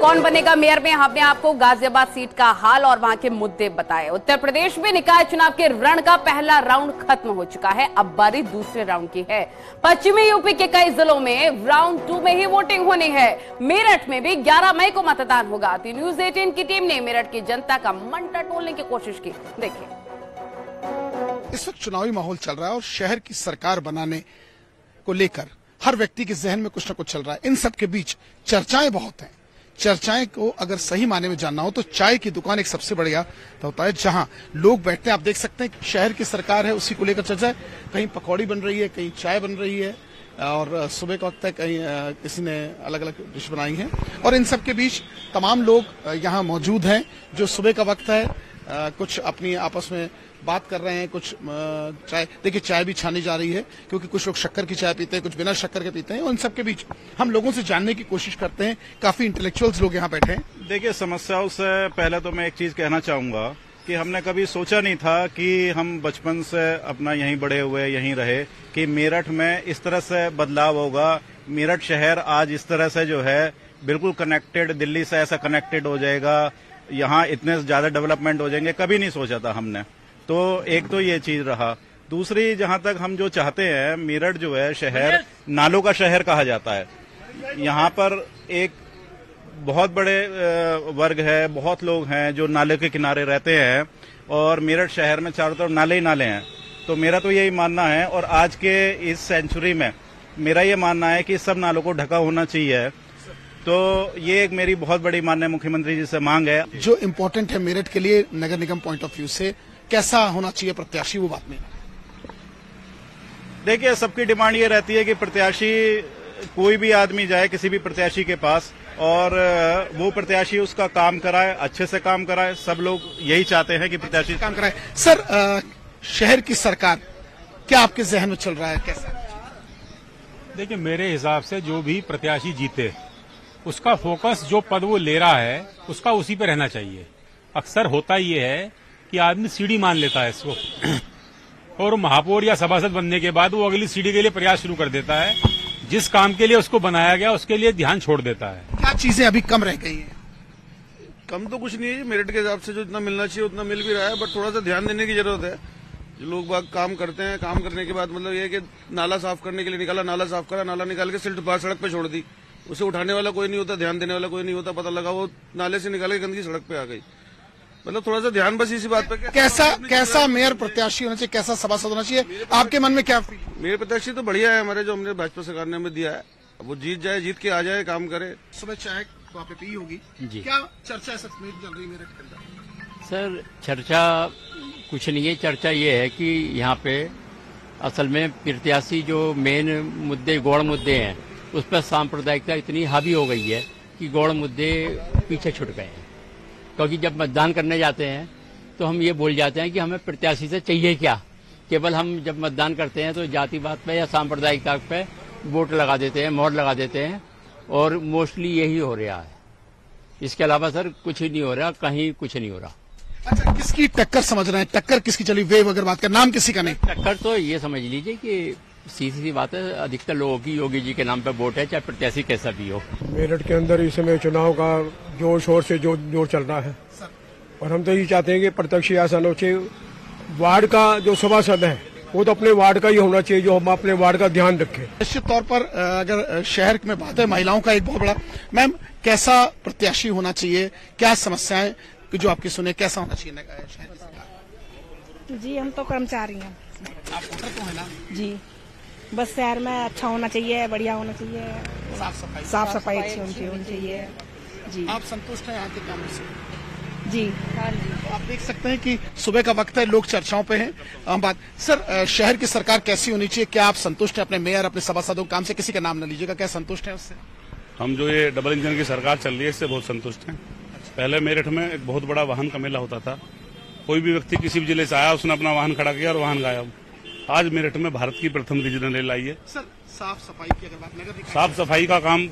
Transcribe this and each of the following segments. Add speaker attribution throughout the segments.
Speaker 1: कौन बनेगा मेयर में हमने आपको गाजियाबाद सीट का हाल और वहां के मुद्दे बताए। उत्तर प्रदेश में निकाय चुनाव के रण का पहला राउंड खत्म हो चुका है, अब बारी दूसरे राउंड की है। पश्चिमी यूपी के कई जिलों में राउंड 2 में ही वोटिंग होनी है। मेरठ में भी 11 मई को मतदान होगा। तो न्यूज 18 की टीम ने मेरठ की जनता का मन टटोलने की कोशिश की। देखिए,
Speaker 2: इस वक्त चुनावी माहौल चल रहा है और शहर की सरकार बनाने को लेकर हर व्यक्ति के जहन में कुछ न कुछ चल रहा है। इन सब के बीच चर्चाएं बहुत हैं। चर्चाएं को अगर सही माने में जानना हो तो चाय की दुकान एक सबसे बढ़िया होता है जहां लोग बैठते हैं। आप देख सकते हैं शहर की सरकार है, उसी को लेकर चर्चा है। कहीं पकौड़ी बन रही है, कहीं चाय बन रही है और सुबह का वक्त है, कहीं किसी ने अलग अलग डिश बनाई है। और इन सब के बीच तमाम लोग यहाँ मौजूद हैं। जो सुबह का वक्त है, कुछ अपनी आपस में बात कर रहे हैं, कुछ चाय, देखिए चाय भी छानी जा रही है क्योंकि कुछ लोग शक्कर की चाय पीते हैं, कुछ बिना शक्कर के पीते हैं। और इन सबके बीच हम लोगों से जानने की कोशिश करते हैं। काफी इंटेलेक्चुअल्स लोग यहाँ बैठे हैं।
Speaker 3: देखिए, समस्याओं से पहले तो मैं एक चीज कहना चाहूंगा कि हमने कभी सोचा नहीं था कि हम बचपन से अपना यहीं बड़े हुए, यहीं रहे, कि मेरठ में इस तरह से बदलाव होगा। मेरठ शहर आज इस तरह से जो है बिल्कुल कनेक्टेड, दिल्ली से ऐसा कनेक्टेड हो जाएगा, यहाँ इतने ज्यादा डेवलपमेंट हो जाएंगे, कभी नहीं सोचा था हमने। तो एक तो ये चीज रहा। दूसरी, जहां तक हम जो चाहते हैं, मेरठ जो है शहर नालों का शहर कहा जाता है। यहाँ पर एक बहुत बड़े वर्ग है, बहुत लोग हैं जो नाले के किनारे रहते हैं और मेरठ शहर में चारों तरफ नाले ही नाले हैं। तो मेरा तो यही मानना है और आज के इस सेंचुरी में मेरा ये मानना है कि सब नालों को ढका होना चाहिए। तो ये एक मेरी बहुत बड़ी माननीय मुख्यमंत्री जी से मांग है।
Speaker 2: जो इम्पोर्टेंट है मेरठ के लिए नगर निगम पॉइंट ऑफ व्यू से, कैसा होना चाहिए प्रत्याशी, वो बात नहीं।
Speaker 3: देखिए, सबकी डिमांड ये रहती है कि प्रत्याशी, कोई भी आदमी जाए किसी भी प्रत्याशी के पास और वो प्रत्याशी उसका काम कराए, अच्छे से काम कराए। सब लोग यही चाहते हैं कि प्रत्याशी
Speaker 2: काम कराए। सर, शहर की सरकार क्या आपके जहन में चल रहा है, कैसा?
Speaker 4: देखिए, मेरे हिसाब से जो भी प्रत्याशी जीते उसका फोकस जो पद वो ले रहा है उसका उसी पे रहना चाहिए। अक्सर होता ये है कि आदमी सीढ़ी मान लेता है इसको और महापौर या सभासद बनने के बाद वो अगली सीढ़ी के लिए प्रयास शुरू कर देता है। जिस काम के लिए उसको बनाया गया उसके लिए ध्यान छोड़ देता है।
Speaker 2: क्या चीजें अभी कम रह गई हैं?
Speaker 5: कम तो कुछ नहीं है, मेरिट के हिसाब से जो इतना मिलना चाहिए उतना मिल भी रहा है, बट थोड़ा सा ध्यान देने की जरूरत है। जो लोग बाग काम करते हैं, काम करने के बाद मतलब ये है कि नाला साफ करने के लिए निकाला, नाला साफ करा, नाला निकाल के सिल्ट बाहर सड़क पे छोड़ दी, उसे उठाने वाला कोई नहीं होता, ध्यान देने वाला कोई नहीं होता। पता लगा वो नाले से निकाल के गंदगी सड़क पे आ गई। मतलब थोड़ा सा ध्यान बस इसी बात पे।
Speaker 2: कैसा मेयर प्रत्याशी होना चाहिए, कैसा सभासद होना चाहिए, आपके मन में क्या?
Speaker 5: मेरे प्रत्याशी तो बढ़िया है हमारे, जो हमने भाजपा सरकार ने हमें दिया है। अब वो जीत जाए, जीत के आ जाए, काम करे।
Speaker 2: सुबह चाय वहाँ पे पी होगी जी। क्या चर्चा सच में चल रही मेरठ के अंदर?
Speaker 6: सर, चर्चा कुछ नहीं है। चर्चा ये है कि यहाँ पे असल में प्रत्याशी जो मेन मुद्दे, गौड़ मुद्दे हैं, उस पर सांप्रदायिकता इतनी हावी हो गई है कि गौड़ मुद्दे पीछे छूट गए हैं। क्योंकि जब मतदान करने जाते हैं तो हम ये बोल जाते हैं कि हमें प्रत्याशी से चाहिए क्या। केवल हम जब मतदान करते हैं तो जातिवाद पे या सांप्रदायिकता पे वोट लगा देते हैं, मोहर लगा देते हैं और मोस्टली यही हो रहा है। इसके अलावा सर कुछ ही नहीं हो रहा, कहीं कुछ नहीं हो रहा।
Speaker 2: अच्छा, किसकी टक्कर समझ रहे हैं? टक्कर किसकी चली? वेव अगर बात कर, नाम किसी का नहीं।
Speaker 6: टक्कर तो ये समझ लीजिए कि सीधी सी बात है, अधिकतर लोगों की योगी जी के नाम पे वोट है, चाहे प्रत्याशी कैसा भी हो।
Speaker 7: मेरठ के अंदर इस समय चुनाव का जोर शोर से जोर चल रहा है और हम तो ये चाहते हैं कि प्रत्यक्ष या अनोखे वार्ड का जो सभासद है वो तो अपने वार्ड का ही होना चाहिए, जो हम अपने वार्ड का ध्यान रखें।
Speaker 2: निश्चित तौर पर अगर शहर में बात है, महिलाओं का एक बहुत बड़ा, मैम कैसा प्रत्याशी होना चाहिए, क्या समस्याएं जो आपकी सुने, कैसा होना चाहिए शहर की सरकार?
Speaker 8: जी, हम तो कर्मचारी हैं।
Speaker 2: आप वोटर तो है ना
Speaker 8: जी, बस शहर में अच्छा होना चाहिए, बढ़िया होना चाहिए, साफ सफाई अच्छी होनी चाहिए जी।
Speaker 2: आप संतुष्ट हैं यहाँ के कामों से?
Speaker 8: जी
Speaker 2: हाँ जी। आप देख सकते हैं कि सुबह का वक्त है, लोग चर्चाओं पे हैं। बात सर, शहर की सरकार कैसी होनी चाहिए? क्या आप संतुष्ट हैं अपने मेयर, अपने सभासदों काम से? किसी का नाम न लीजिएगा, क्या संतुष्ट है उससे?
Speaker 9: हम जो ये डबल इंजन की सरकार चल रही है इससे बहुत संतुष्ट हैं। पहले मेरठ में एक बहुत बड़ा वाहन का मेला होता था। कोई भी व्यक्ति किसी भी जिले से आया, उसने अपना वाहन खड़ा किया और वाहन गायब। आज मेरठ में भारत की प्रथम रीजनल रेल आई है।
Speaker 2: सर, साफ सफाई की अगर बात, नगर
Speaker 9: साफ सफाई का काम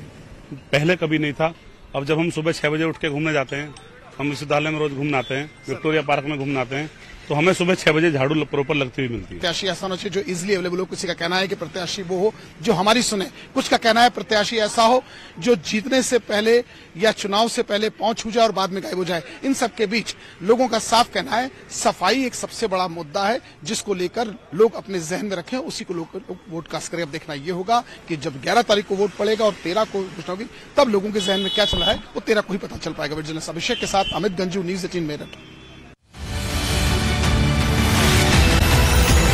Speaker 9: पहले कभी नहीं था। अब जब हम सुबह 6 बजे उठ के घूमने जाते हैं, हम विश्वविद्यालय में रोज घूमने आते हैं, विक्टोरिया पार्क में घूमने आते हैं, तो हमें सुबह 6 बजे झाड़ू प्रॉपर लगती हुई मिलती है।
Speaker 2: प्रत्याशी ऐसा होना चाहिए जो इजिली अवेलेबल हो। किसी का कहना है कि प्रत्याशी वो हो जो हमारी सुने, कुछ का कहना है प्रत्याशी ऐसा हो जो जीतने से पहले या चुनाव से पहले पहुंच हो जाए और बाद में गायब हो जाए। इन सब के बीच लोगों का साफ कहना है सफाई एक सबसे बड़ा मुद्दा है जिसको लेकर लोग अपने जहन में रखें, उसी को लोग वोट कास्ट करें। अब देखना यह होगा कि जब 11 तारीख को वोट पड़ेगा और 13 को घोषणा होगी तब लोगों के जहन में क्या चल रहा है वो 13 को ही पता चल पाएगा। विजिलेंस अभिषेक के साथ अमित गंजू, न्यूज़ 18 मेरठ।